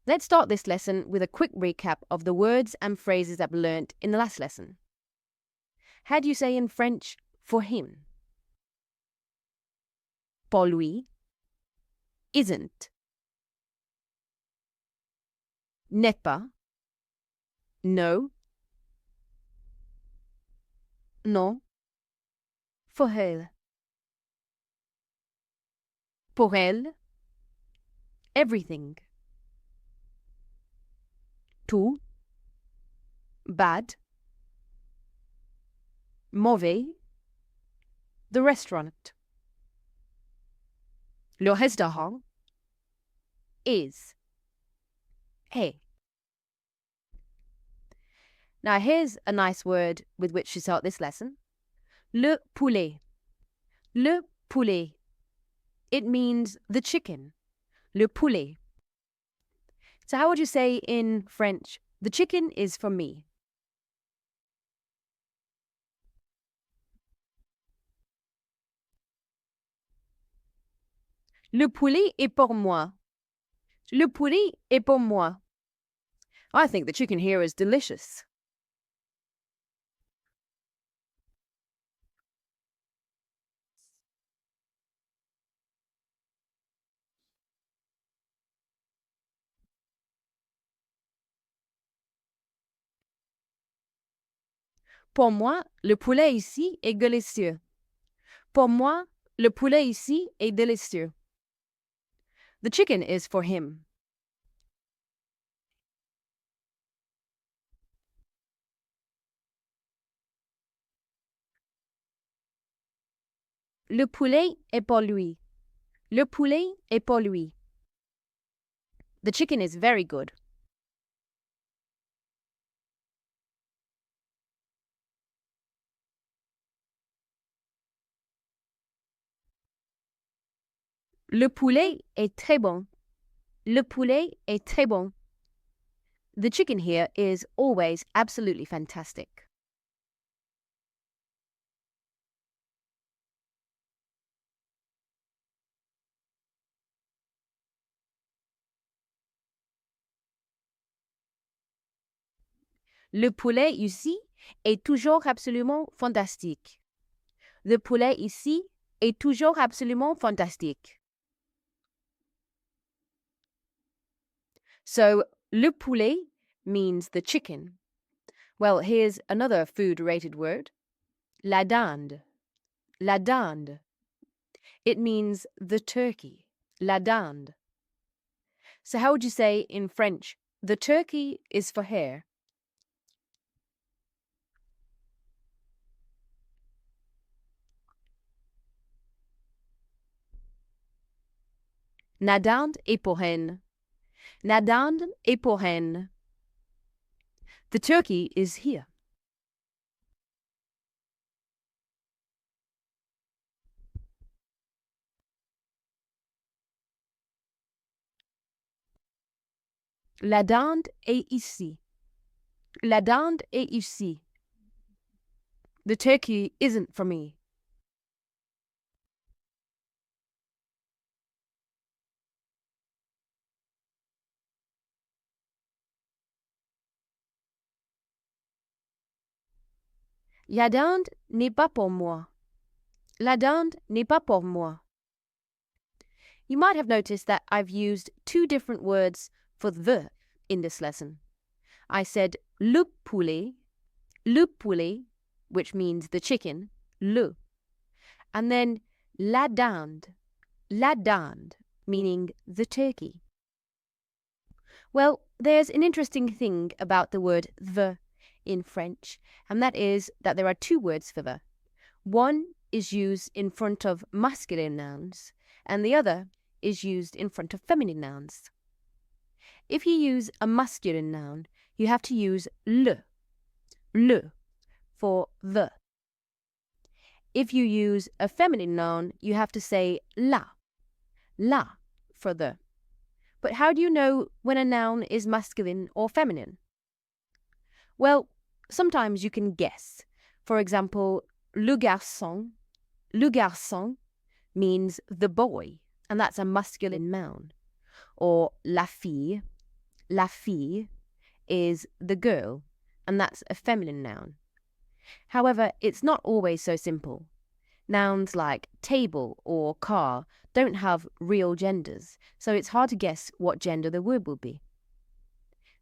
Let's start this lesson with a quick recap of the words and phrases that we learnt in the last lesson. How do you say in French, for him? Pour lui, isn't. N'est pas, no, non, for elle. Pour elle, everything. Tout, bad. Mauvais, the restaurant. Le restaurant is. Est. Now here's a nice word with which to start this lesson. Le poulet. Le poulet. It means the chicken. Le poulet. So how would you say in French, the chicken is for me? Le poulet est pour moi. Le poulet est pour moi. I think the chicken here is delicious. Pour moi, le poulet ici est délicieux. Pour moi, le poulet ici est délicieux. The chicken is for him. Le poulet est pour lui. Le poulet est pour lui. The chicken is very good. Le poulet est très bon. Le poulet est très bon. The chicken here is always absolutely fantastic. Le poulet ici est toujours absolument fantastique. Le poulet ici est toujours absolument fantastique. So, le poulet means the chicken. Well, here's another food-related word. La dinde. La dinde. It means the turkey. La dinde. So how would you say in French, the turkey is for her? La dinde est pour hen. La dinde est pour hen. The turkey is here. La dinde est ici. La dinde est ici. The turkey isn't for me. La dinde n'est pas pour moi. La dinde n'est pas pour moi. You might have noticed that I've used two different words for the in this lesson. I said le poulet, which means the chicken, le. And then la dinde, meaning the turkey. Well, there's an interesting thing about the word the in French, and that is that there are two words for the. One is used in front of masculine nouns, and the other is used in front of feminine nouns. If you use a masculine noun, you have to use le for the. If you use a feminine noun, you have to say la for the. But how do you know when a noun is masculine or feminine? Well, sometimes you can guess. For example, le garçon means the boy, and that's a masculine noun. Or la fille la fille is the girl, and that's a feminine noun. However, it's not always so simple. Nouns like table or car don't have real genders, so it's hard to guess what gender the word will be.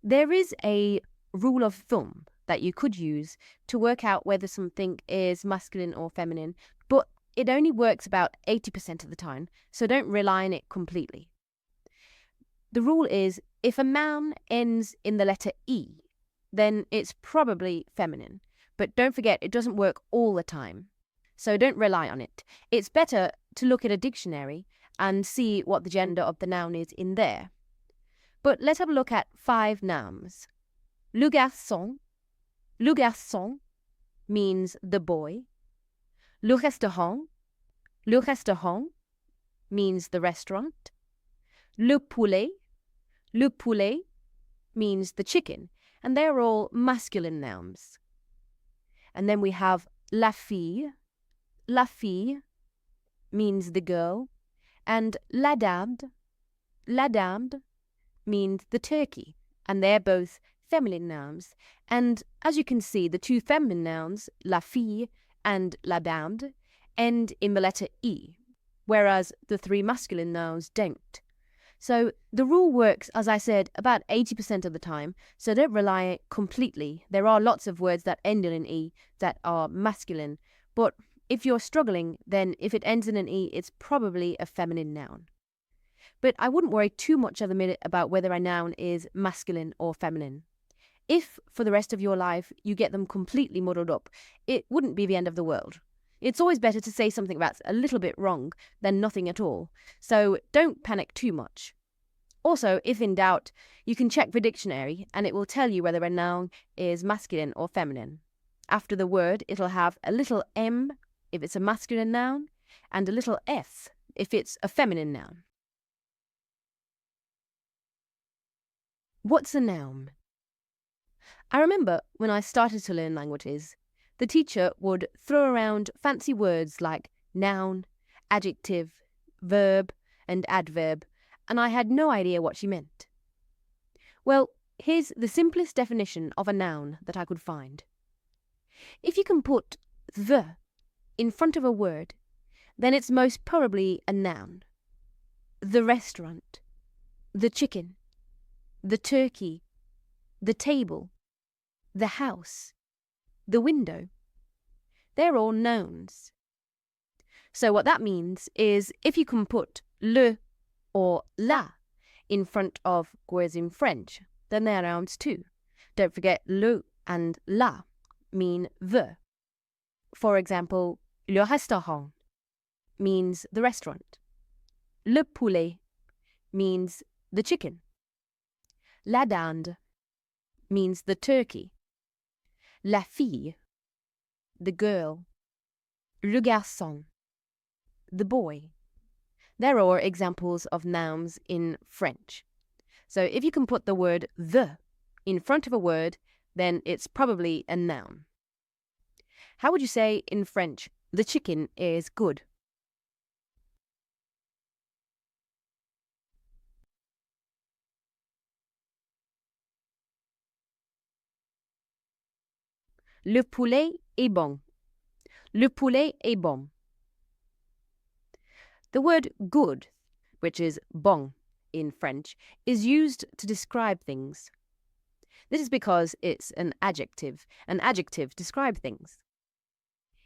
There is a rule of thumb that you could use to work out whether something is masculine or feminine, but it only works about 80% of the time, so don't rely on it completely. The rule is, if a noun ends in the letter E, then it's probably feminine. But don't forget, it doesn't work all the time, so don't rely on it. It's better to look at a dictionary and see what the gender of the noun is in there. But let's have a look at 5 nouns. Le garçon means the boy. Le restaurant means the restaurant. Le poulet means the chicken, and they're all masculine nouns. And then we have la fille means the girl, and la dinde means the turkey, and they're both feminine nouns. And as you can see, the 2 feminine nouns, la fille and la dinde, end in the letter E, whereas the 3 masculine nouns don't. So the rule works, as I said, about 80% of the time, so don't rely on it completely. There are lots of words that end in an E that are masculine, but if you're struggling, then if it ends in an E, it's probably a feminine noun. But I wouldn't worry too much at the minute about whether a noun is masculine or feminine. If, for the rest of your life, you get them completely muddled up, it wouldn't be the end of the world. It's always better to say something that's a little bit wrong than nothing at all, so don't panic too much. Also, if in doubt, you can check the dictionary and it will tell you whether a noun is masculine or feminine. After the word, it'll have a little M if it's a masculine noun and a little S if it's a feminine noun. What's a noun? I remember when I started to learn languages, the teacher would throw around fancy words like noun, adjective, verb, and adverb, and I had no idea what she meant. Well, here's the simplest definition of a noun that I could find. If you can put the in front of a word, then it's most probably a noun. The restaurant, the chicken, the turkey, the table, the house, the window. They're all nouns. So what that means is if you can put le or la in front of words in French, then they're nouns too. Don't forget, le and la mean the. For example, le restaurant means the restaurant. Le poulet means the chicken. La dinde means the turkey. La fille, the girl. Le garçon, the boy. They're all examples of nouns in French. So if you can put the word the in front of a word, then it's probably a noun. How would you say in French, the chicken is good? Le poulet est bon. Le poulet est bon. The word good, which is bon in French, is used to describe things. This is because it's an adjective. An adjective describes things.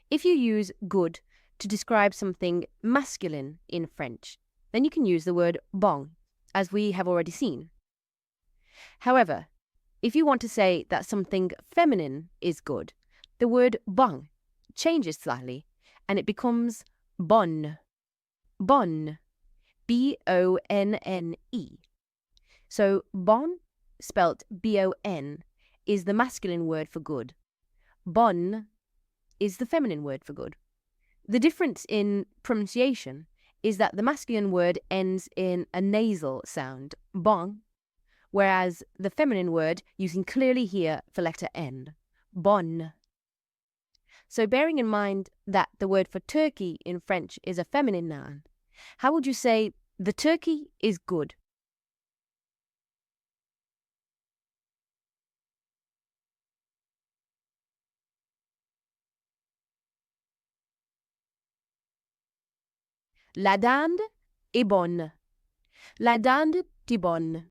If you use good to describe something masculine in French, then you can use the word bon, as we have already seen. However, if you want to say that something feminine is good, the word bon changes slightly and it becomes bonne. Bonne. B-O-N-N-E. So bon, spelt B-O-N, is the masculine word for good. Bonne is the feminine word for good. The difference in pronunciation is that the masculine word ends in a nasal sound, bon, whereas the feminine word you can clearly hear the letter N, bonne. So bearing in mind that the word for turkey in French is a feminine noun, how would you say the turkey is good? La dinde est bonne. La dinde est bonne.